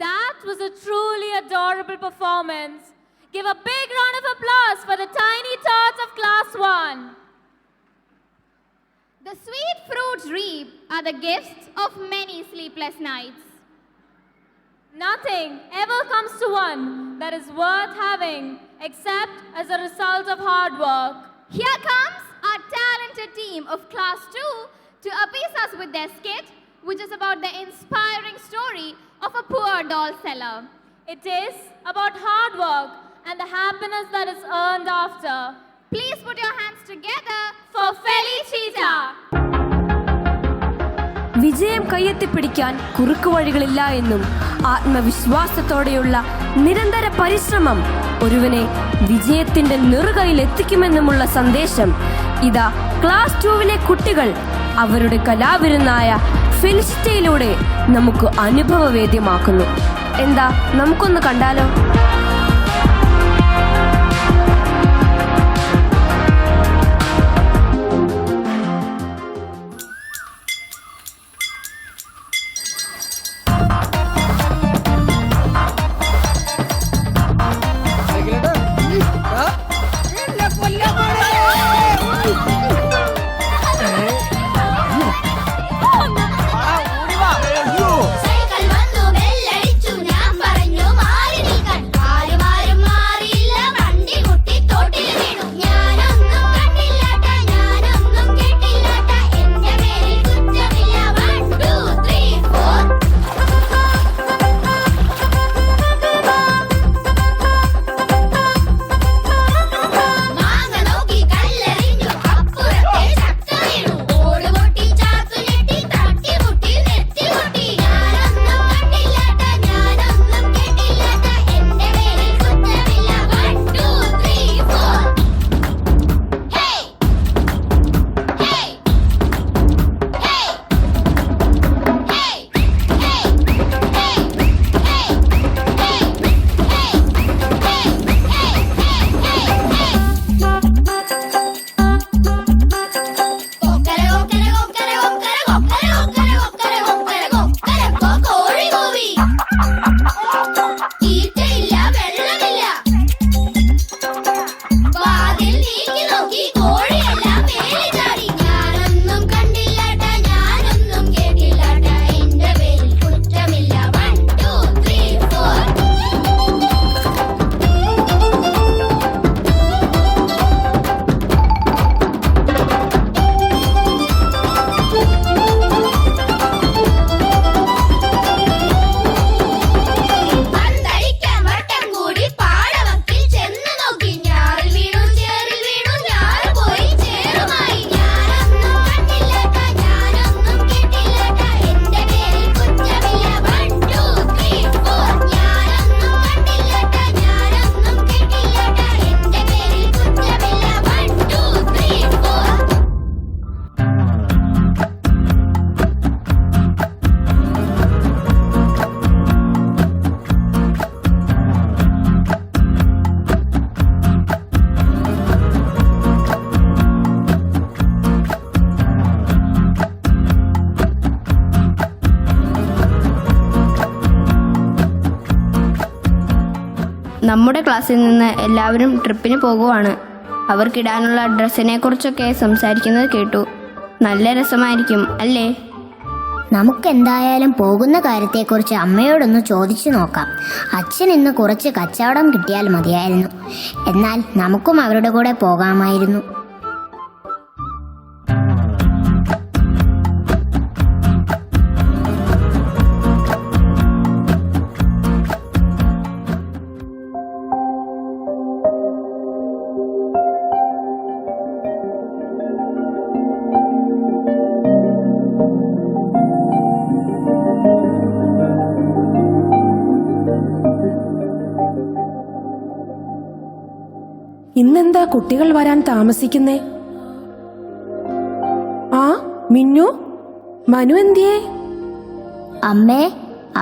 That was a truly adorable performance. Give a big round of applause for the tiny tots of Class 1. The sweet fruits reaped are the gifts of many sleepless nights. Nothing ever comes to one that is worth having except as a result of hard work. Here comes our talented team of Class 2 to appease us with their skit, which is about the inspiring story of a poor doll seller. It is about hard work and the happiness that is earned after. Please put your hands together for Felicita. വിജയം കയ്യെത്തിപ്പിടിക്കാൻ കുറുക്കുവഴികളില്ല എന്നും ആത്മവിശ്വാസത്തോടെയുള്ള നിരന്തര പരിശ്രമം ഒരുവനെ വിജയത്തിന്റെ നെറുകയിൽ എത്തിക്കുമെന്നുമുള്ള സന്ദേശം ഇതാ class 2-ലെ കുട്ടികൾ അവരുടെ കലാവിരുന്നായ ഫെലിസിറ്റയിലൂടെ നമുക്ക് അനുഭവവേദ്യമാക്കുന്നു. എന്താ നമുക്കൊന്ന് കണ്ടാലോ? നമ്മുടെ ക്ലാസ്സിൽ നിന്ന് എല്ലാവരും ട്രിപ്പിന് പോകുവാണ്. അവർക്കിടാനുള്ള ഡ്രസ്സിനെ കുറിച്ചൊക്കെ സംസാരിക്കുന്നത് കേട്ടു. നല്ല രസമായിരിക്കും അല്ലേ? നമുക്കെന്തായാലും പോകുന്ന കാര്യത്തെക്കുറിച്ച് അമ്മയോടൊന്ന് ചോദിച്ചു നോക്കാം. അച്ഛൻ ഇന്ന് കുറച്ച് കച്ചവടം കിട്ടിയാൽ മതിയായിരുന്നു. എന്നാൽ നമുക്കും അവരുടെ കൂടെ പോകാമായിരുന്നു. ഇന്നെന്താ കുട്ടികൾ വരാൻ താമസിക്കുന്നേ? ആ മിന്നു, മനു എന്തിയേ? അമ്മേ,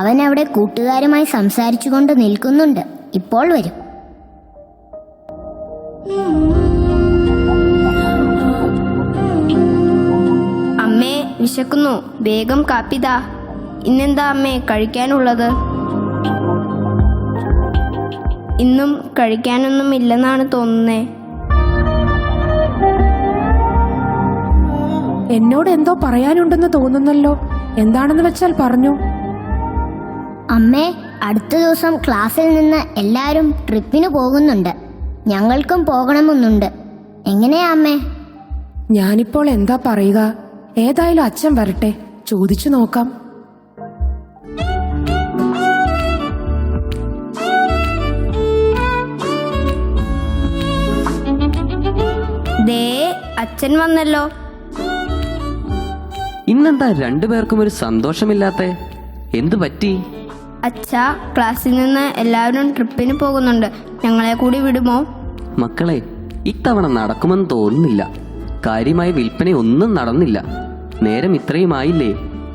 അവൻ അവിടെ കൂട്ടുകാരുമായി സംസാരിച്ചുകൊണ്ട് നിൽക്കുന്നുണ്ട്. ഇപ്പോൾ വരും. അമ്മേ, വിശക്കുന്നു. വേഗം കാപ്പിതാ. ഇന്നെന്താ അമ്മേ കഴിക്കാനുള്ളത്? ഇന്നും കഴിക്കാനൊന്നും ഇല്ലെന്നാണ് തോന്നുന്നേ. എന്നോട് എന്തോ പറയാനുണ്ടെന്ന് തോന്നുന്നല്ലോ. എന്താണെന്ന് വെച്ചാൽ പറഞ്ഞു. അമ്മേ, അടുത്ത ദിവസം ക്ലാസ്സിൽ നിന്ന് എല്ലാവരും ട്രിപ്പിന് പോകുന്നുണ്ട്. ഞങ്ങൾക്കും പോകണമെന്നുണ്ട്. എങ്ങനെയാ അമ്മേ? ഞാനിപ്പോൾ എന്താ പറയുക? ഏതായാലും അച്ഛൻ വരട്ടെ, ചോദിച്ചു നോക്കാം. ദേ അച്ഛൻ വന്നല്ലോ. ഇന്നെന്താ രണ്ടുപേർക്കും ഒരു സന്തോഷമില്ലാത്തെ? എന്തു പറ്റി? അച്ഛാ, ക്ലാസ്സിൽ നിന്ന് എല്ലാവരും ട്രിപ്പിന് പോകുന്നുണ്ട്. ഞങ്ങളെ കൂടി വിടുമോ? മക്കളെ, ഇത്തവണ നടക്കുമെന്ന് തോന്നുന്നില്ല. കാര്യമായ വിൽപ്പനയൊന്നും നടന്നില്ല. നേരം ഇത്രയും ആയില്ലേ,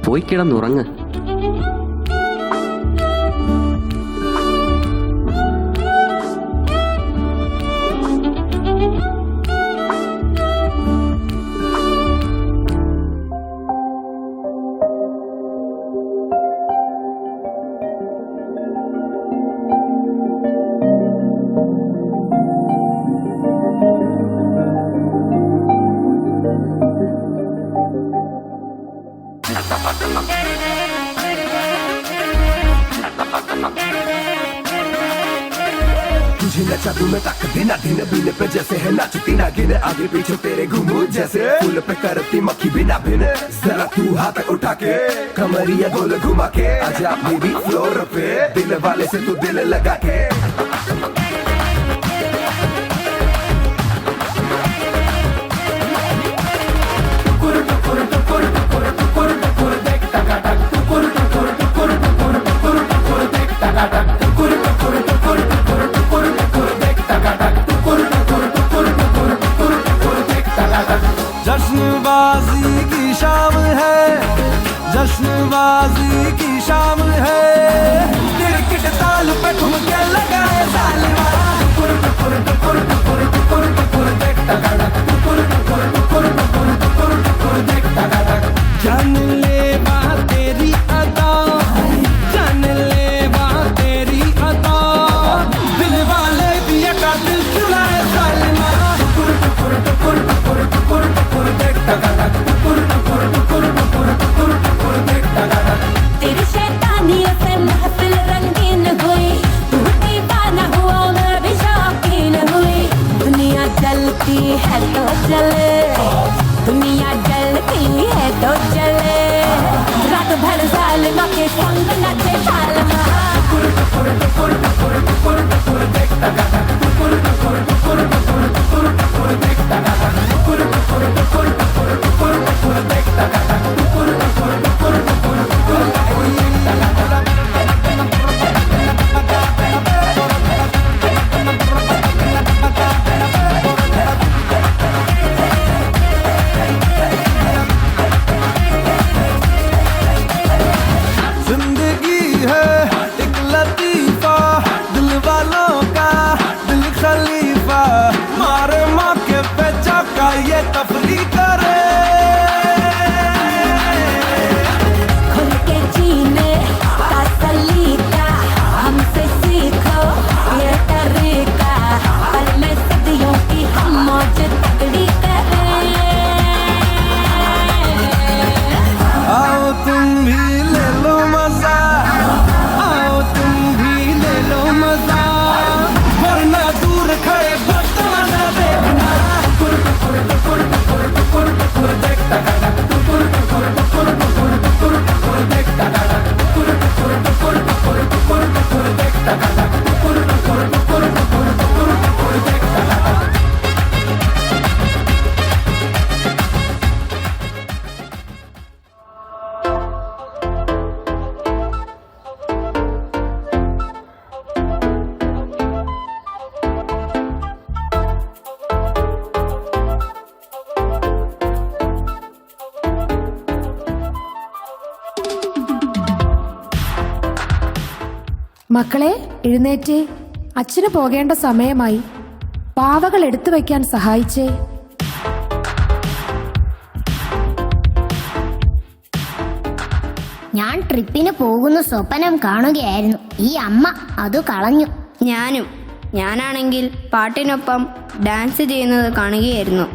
പോയി കിടന്നുറങ്ങ്. तुझे नचा दूं मैं तक बिना दिन बिन पे जैसे है नाचती ना गिन आगे पीछे तेरे घूमू जैसे फूल पे करती मक्खी बिना बिन जरा तू हाथ उठा के कमरिया गोल घुमा के आजा बेबी फ्लोर पे दिल वाले से तू दिल लगा के जश्नबाजी की शाम है, जश्नबाजी की शाम है, क्रिकेट ताल पे ठुमके लगाए सालिमा जान ले बात तेरी अदा, जान ले बात तेरी अदा, दिल वाले भी का दिल चुराए सालिमा तेरी शैतानियों से महफिल रंगीन हुई, तू दीवाना हुआ मैं भी शौकीन हुई। दुनिया जलती है तो जले, दुनिया जलती है तो जले, रात भर जालिमा के संग नचे सालिमा। जिंदगी है एक लतीफा, दिल वालों का दिल खलीफा, मारे मौके पे चौका ये तफरी करे। खुल के जीने का सलीका हमसे सीखो ये तरीका, पल में सदियों की हम मौज तगड़ी करें। आओ तुम भी ले लो मजा, आओ तुम भी ले लो मजा, वरना दूर खड़े वक्त मजा देखना। മക്കളെ, എഴുന്നേറ്റേ. അച്ഛന് പോകേണ്ട സമയമായി. പാവകൾ എടുത്തു വയ്ക്കാൻ സഹായിച്ചേ. ഞാൻ ട്രിപ്പിന് പോകുന്ന സ്വപ്നം കാണുകയായിരുന്നു. ഈ അമ്മ അത് കളഞ്ഞു. ഞാനും ഞാനാണെങ്കിൽ പാട്ടിനൊപ്പം ഡാൻസ് ചെയ്യുന്നത് കാണുകയായിരുന്നു.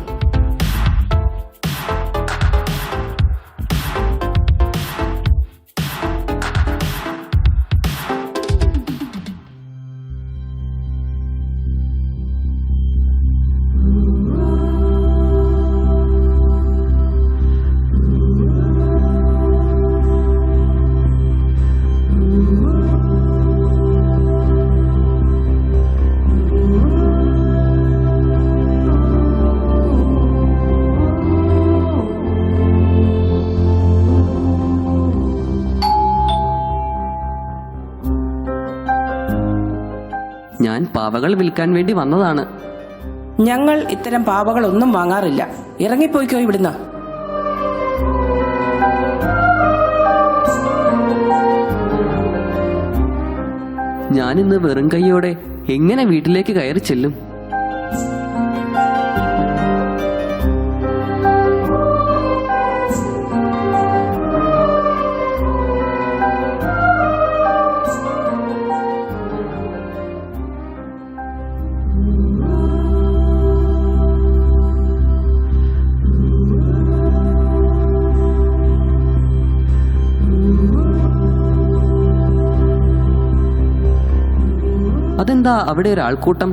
ഞാൻ പാവകൾ വിൽക്കാൻ വേണ്ടി വന്നതാണ്. ഞങ്ങൾ ഇത്തരം പാവകളൊന്നും വാങ്ങാറില്ല. ഇറങ്ങിപ്പോയിക്കോ ഇവിടുന്ന്. ഞാനിന്ന് വെറും കൈയോടെ എങ്ങനെ വീട്ടിലേക്ക് കയറി ചെല്ലും? അതെന്താ അവിടെ ഒരാൾക്കൂട്ടം?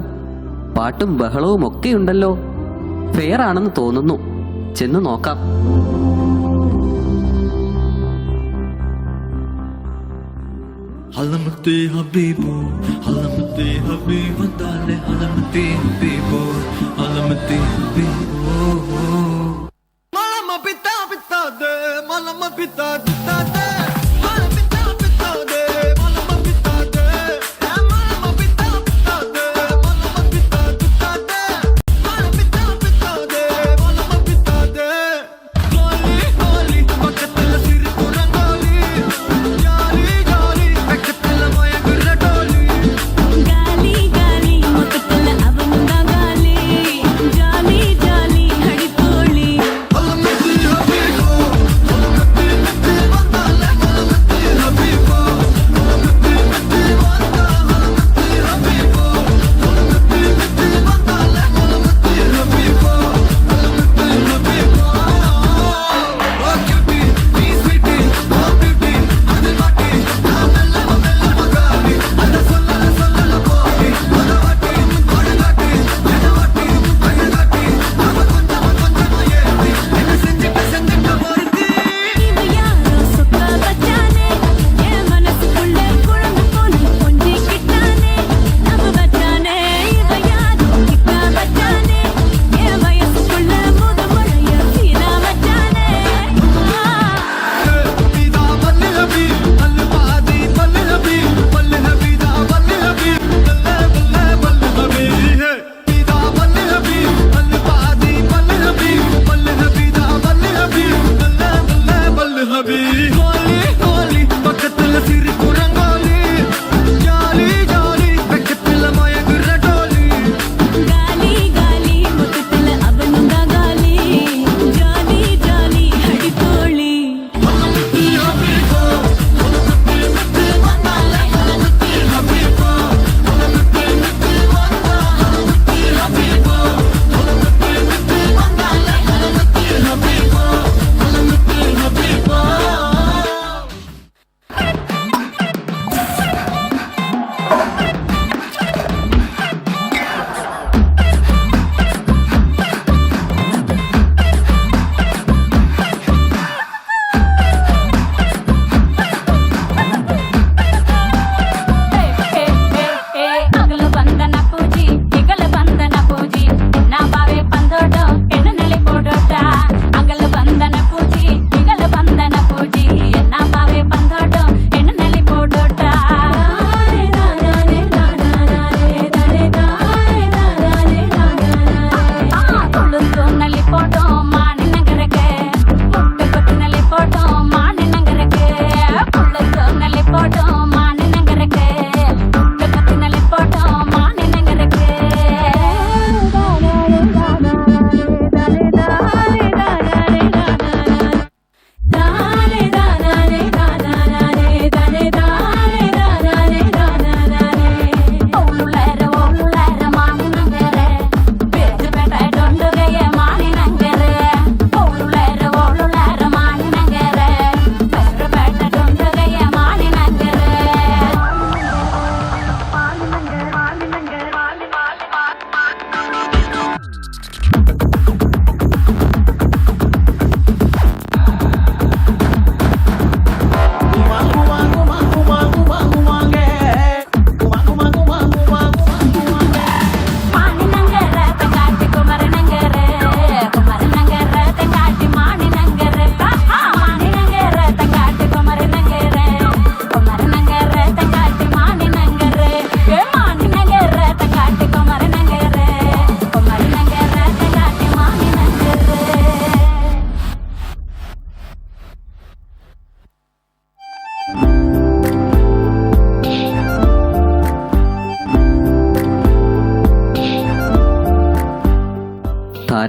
പാട്ടും ബഹളവും ഒക്കെ ഉണ്ടല്ലോ. ഫെയർ ആണെന്ന് തോന്നുന്നു. ചെന്ന് നോക്കാം. Halamati Habibu, Halamati Habibu, Dale Halamati Habibu, Halamati Habibu. Malama pita pita de, malama pita pita de, malama pita pita de, malama pita de, malama pita pita de, malama pita pita de, malama pita pita de, malama pita de. Goli goli, pakatla sir kurangoli, jali jali. గాలి గాలి మొక్కల అవనుగా గాలి జాలి జాలి హడిపోళి Halamati Habibu, Halamati Habibu, Dale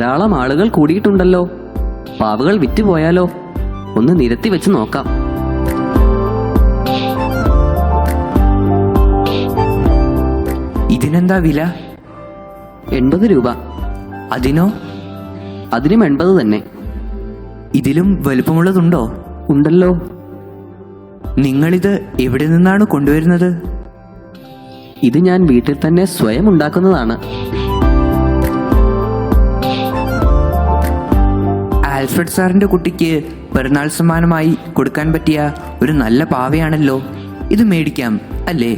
ധാരാളം ആളുകൾ കൂടിയിട്ടുണ്ടല്ലോ. പാവകൾ വിറ്റുപോയാലോ? ഒന്ന് നിരത്തി വെച്ച് നോക്കാം. ഇതിനെന്താ വില? 80 രൂപ. അതിനോ? അതിനും 80 തന്നെ. ഇതിലും വലുപ്പമുള്ളതുണ്ടോ? ഉണ്ടല്ലോ. നിങ്ങളിത് എവിടെ നിന്നാണ് കൊണ്ടുവരുന്നത്? ഇത് ഞാൻ വീട്ടിൽ തന്നെ സ്വയം ഉണ്ടാക്കുന്നതാണ്. ആൽഫ്രഡ് സാറിന്റെ കുട്ടിക്ക് പിറന്നാൾ സമ്മാനമായി കൊടുക്കാൻ പറ്റിയ ഒരു നല്ല പാവയാണല്ലോ. ഇത് മേടിക്കാം അല്ലേ?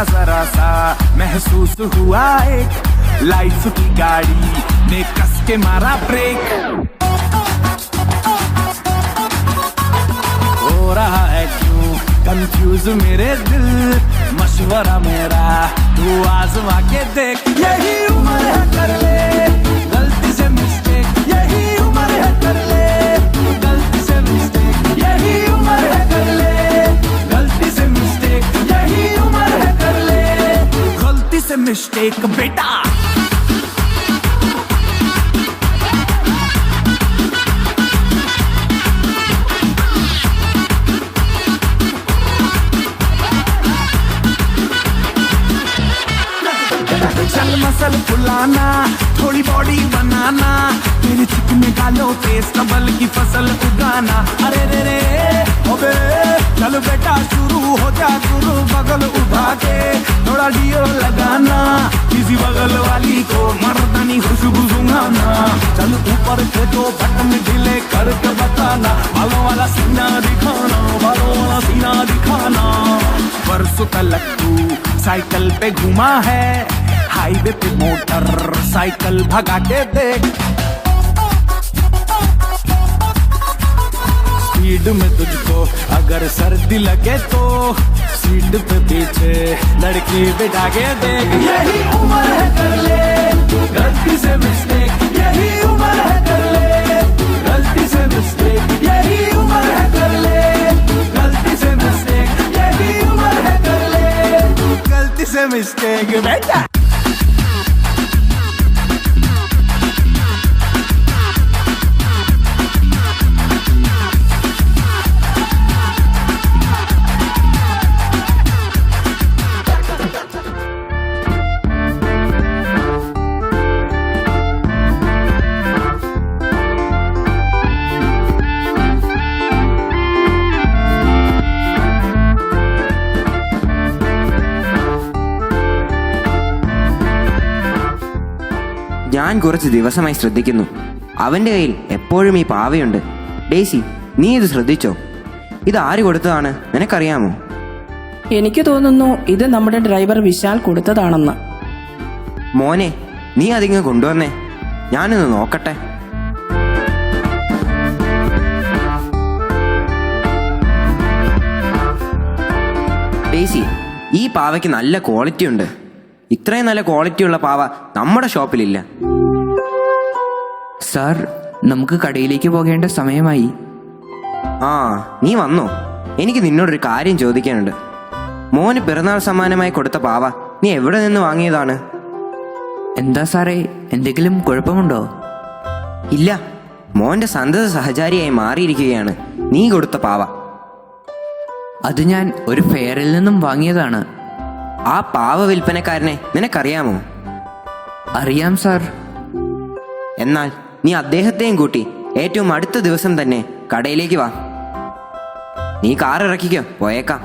जरा सा महसूस हुआ एक लाइफ की गाड़ी ने कस के मारा ब्रेक. हो रहा है क्यों कंफ्यूज मेरे दिल, मशवरा मेरा तू आजमा के देख. यही उम्र है कर ले गलती से मिस्टेक, यही उम्र है कर ले गलती से मिस्टेक, यही उम्र है कर ले गलती से मिस्टेक, यही उम्र है कर ले गलती से मिस्टेक बेटा. चल मसल फुलाना, थोड़ी बॉडी बनाना, तेरे चिकने गालों पे सबल की फसल उगाना. अरे रे रे ओबे चल बेटा शुरू हो जा गुरु बगल उठा के थोड़ा डियो लगाना, किसी बगल वाली को मर्दानी खुशबू सुंघाना. चल ऊपर के दो बटन ढीले करके बताना, बालों वाला सीना दिखाना, बालों वाला सीना दिखाना. परसों तलक तू साइकिल पे घुमा है, हाईवे पे मोटर साइकिल भगा के देख. स्पीड में तुझको अगर सर्दी लगे तो सीट पे पीछे लड़की बिठा के देख. यही उम्र है कर ले गलती से मिस्टेक, यही उम्र है कर ले गलती से मिस्टेक, यही उम्र है कर ले गलती से मिस्टेक, यही उम्र है कर ले गलती से मिस्टेक बेटा. ഞാൻ കുറച്ച് ദിവസമായി ശ്രദ്ധിക്കുന്നു, അവന്റെ കയ്യിൽ എപ്പോഴും ഈ പാവയുണ്ട്. ഡേസി, നീ ഇത് ശ്രദ്ധിച്ചോ? ഇത് ആര് കൊടുത്തതാണ് നിനക്കറിയാമോ? എനിക്ക് തോന്നുന്നു ഇത് നമ്മുടെ ഡ്രൈവർ വിശാൽ കൊടുത്തതാണെന്ന്. മോനെ, നീ അതിങ്ങ് കൊണ്ടുവന്നേ, ഞാനൊന്ന് നോക്കട്ടെ. ഡേസി, ഈ പാവയ്ക്ക് നല്ല ക്വാളിറ്റി ഉണ്ട്. ഇത്രയും നല്ല ക്വാളിറ്റിയുള്ള പാവ നമ്മുടെ ഷോപ്പിലില്ല. സാർ, നമുക്ക് കടയിലേക്ക് പോകേണ്ട സമയമായി. ആ, നീ വന്നോ? എനിക്ക് നിന്നോടൊരു കാര്യം ചോദിക്കാനുണ്ട്. മോന് പിറന്നാൾ സമ്മാനമായി കൊടുത്ത പാവ നീ എവിടെ നിന്ന് വാങ്ങിയതാണ്? എന്താ സാറേ, എന്തെങ്കിലും കുഴപ്പമുണ്ടോ? ഇല്ല, മോന്റെ സന്തത സഹചാരിയായി മാറിയിരിക്കുകയാണ് നീ കൊടുത്ത പാവ. അത് ഞാൻ ഒരു ഫെയറിൽ നിന്നും വാങ്ങിയതാണ്. ആ പാവ വിൽപ്പനക്കാരനെ നിനക്കറിയാമോ? അറിയാം സാർ. എന്നാൽ നീ അദ്ദേഹത്തെയും കൂട്ടി ഏറ്റവും അടുത്ത ദിവസം തന്നെ കടയിലേക്ക് വാ. നീ കാർ ഇറക്കിക്കോ, പോയേക്കാം.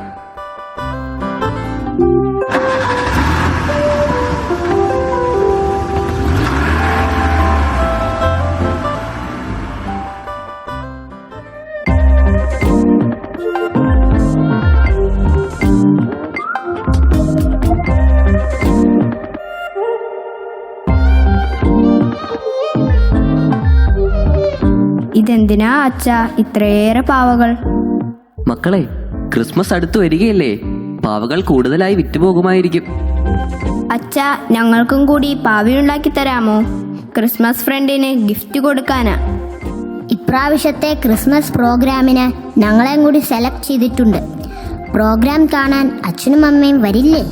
ഇതെന്തിനാ അച്ഛാ ഇത്രയേറെ പാവകൾ? മക്കളെ, ക്രിസ്മസ് അടുത്തു വരികയല്ലേ, പാവകൾ കൂടുതലായി വിറ്റുപോകുമായിരിക്കും. അച്ഛാ, ഞങ്ങൾക്കും കൂടി പാവയുണ്ടാക്കി തരാമോ? ക്രിസ്മസ് ഫ്രണ്ടിന് ഗിഫ്റ്റ് കൊടുക്കാനാ. ഇപ്രാവശ്യത്തെ ക്രിസ്മസ് പ്രോഗ്രാമിന് ഞങ്ങളെയും കൂടി സെലക്ട് ചെയ്തിട്ടുണ്ട്. പ്രോഗ്രാം കാണാൻ അച്ഛനും അമ്മയും വരില്ലേ?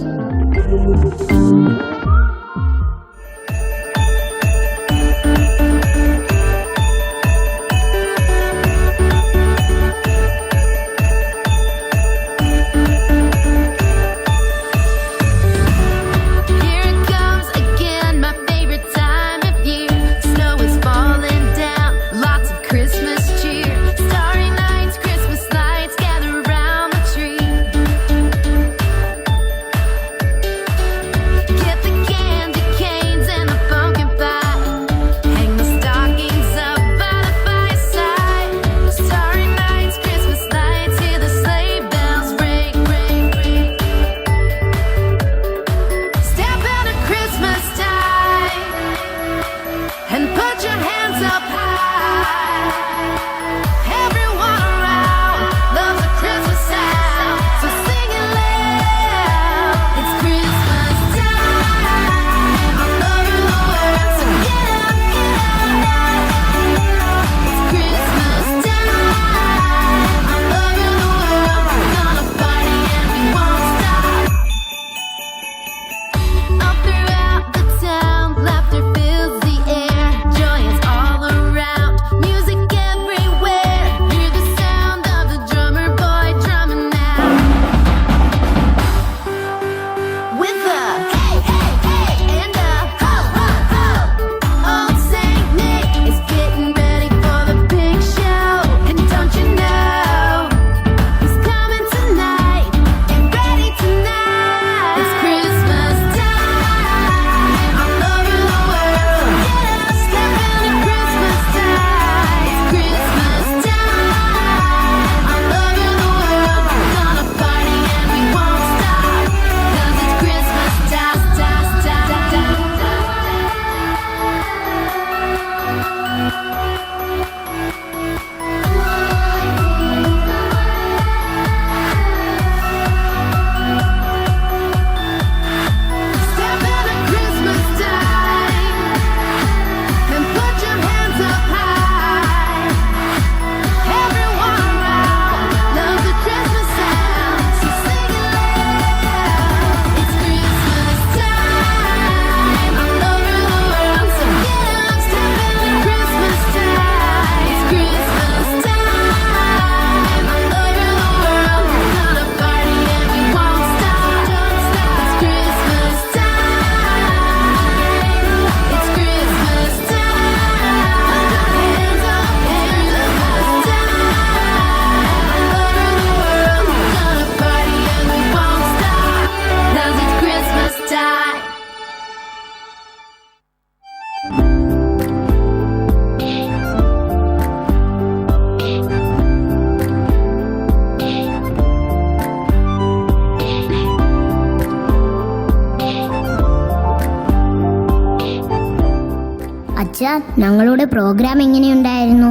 അച്ഛാ, ഞങ്ങളുടെ പ്രോഗ്രാം എങ്ങനെയുണ്ടായിരുന്നു?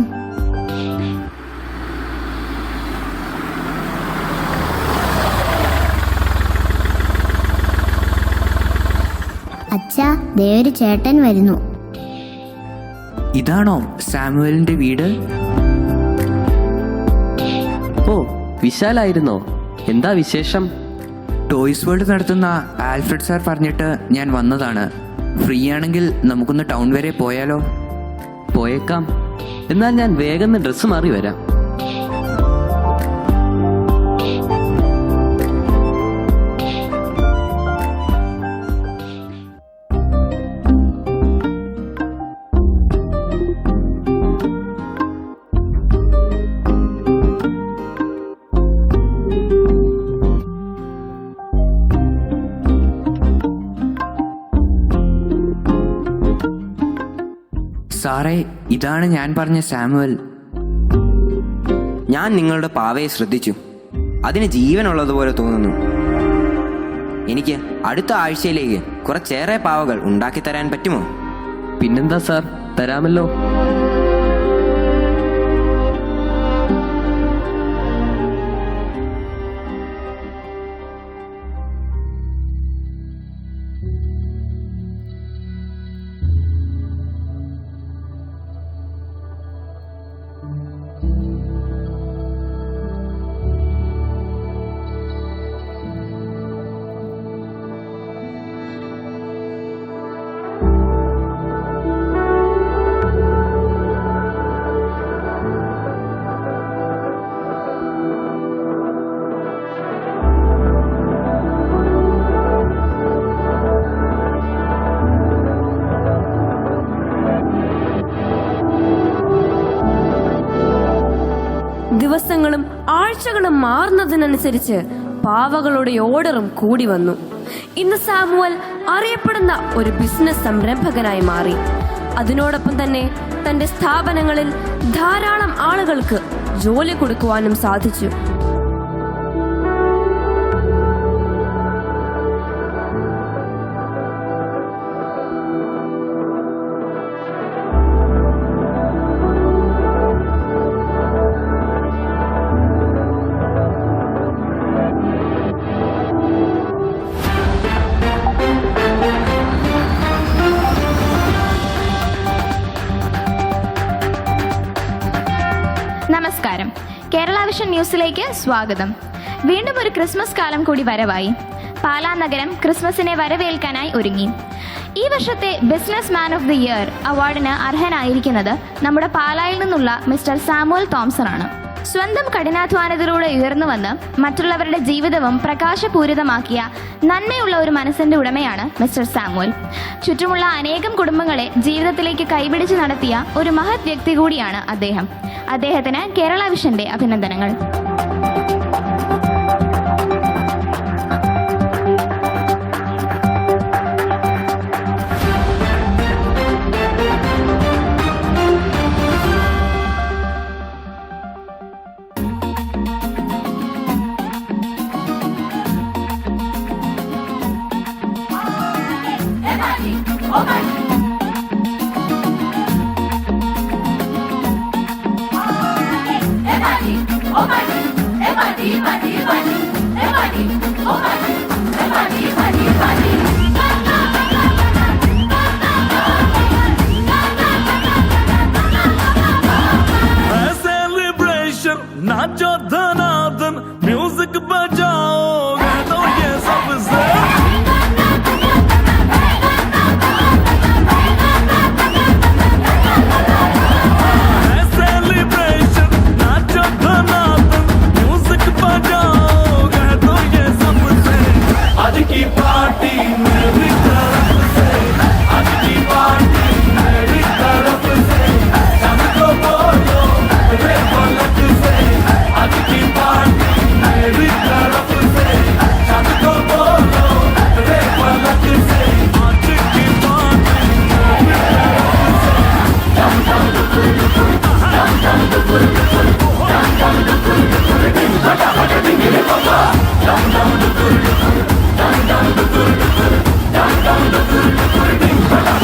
അച്ഛാ, ദേ ഒരു ചേട്ടൻ വരുന്നു. ഇതാണോ സാമുവലിന്റെ വീട്? ഓ, വിശാലായിരുന്നോ? എന്താ വിശേഷം? ടോയ്സ് വേൾഡ് നടത്തുന്ന ആൽഫ്രഡ് സാർ പറഞ്ഞിട്ട് ഞാൻ വന്നതാണ്. ഫ്രീ ആണെങ്കിൽ നമുക്കൊന്ന് ടൗൺ വരെ പോയാലോ? പോയേക്കാം. എന്നാൽ ഞാൻ വേഗം ഡ്രസ്സ് മാറി വരാം. സാറേ, ഇതാണ് ഞാൻ പറഞ്ഞ സാമുവൽ. ഞാൻ നിങ്ങളുടെ പാവയെ ശ്രദ്ധിച്ചു. അതിന് ജീവനുള്ളതുപോലെ തോന്നുന്നു. എനിക്ക് അടുത്ത ആഴ്ചയിലേക്ക് കുറച്ചേറെ പാവകൾ ഉണ്ടാക്കി തരാൻ പറ്റുമോ? പിന്നെന്താ സാർ, തരാമല്ലോ. ദിവസങ്ങളും ആഴ്ചകളും മാറുന്നതിനനുസരിച്ച് പാവകളുടെ ഓർഡറും കൂടി വന്നു. ഇന്ന് സാമുവൽ അറിയപ്പെടുന്ന ഒരു ബിസിനസ് സംരംഭകനായി മാറി. അതിനോടൊപ്പം തന്നെ തന്റെ സ്ഥാപനങ്ങളിൽ ധാരാളം ആളുകൾക്ക് ജോലി കൊടുക്കുവാനും സാധിച്ചു. നമസ്കാരം, കേരള വിഷൻ ന്യൂസിലേക്ക് സ്വാഗതം. വീണ്ടും ഒരു ക്രിസ്മസ് കാലം കൂടി വരവായി. പാലാ നഗരം ക്രിസ്മസിനെ വരവേൽക്കാനായി ഒരുങ്ങി. ഈ വർഷത്തെ business man of the year അവാർഡിന് അർഹനായിരിക്കുന്നത് നമ്മുടെ പാലായിൽ നിന്നുള്ള മിസ്റ്റർ സാമുവൽ തോംസൺ ആണ്. സ്വന്തം കഠിനാധ്വാനത്തിലൂടെ ഉയർന്നു വന്ന് മറ്റുള്ളവരുടെ ജീവിതവും പ്രകാശപൂരിതമാക്കിയ നന്മയുള്ള ഒരു മനസ്സിന്റെ ഉടമയാണ് മിസ്റ്റർ സാമുവൽ. ചുറ്റുമുള്ള അനേകം കുടുംബങ്ങളെ ജീവിതത്തിലേക്ക് കൈപിടിച്ച് നടത്തിയ ഒരു മഹത് വ്യക്തി കൂടിയാണ് അദ്ദേഹം. അദ്ദേഹത്തിന് കേരള വിഷന്റെ അഭിനന്ദനങ്ങൾ. सेलिब्रेशन नाचो धनाधन म्यूजिक बजाओ तो ये सबसे सेलिब्रेशन नाचो धनाधन म्यूजिक बजाओ तो ये सबसे आज की पार्टी मेरी तरफ से, आज की पार्टी मेरी तरफ से, सबको बोलो रे पलक से, आज की पार्टी मेरी तरफ से, सबको बोलो रे पलक से, आज की पार्टी मेरी तरफ से, डम डम डुकुर डुकुर, डम डम डुकुर डुकुर, डम डम डुकुर डुकुर, डिंग बटा बटा डिंग रे बाबा, डम डम डुकुर डुकुर, डम डम डुकुर डुकुर, डम डम डुकुर डुकुर, डिंग बटा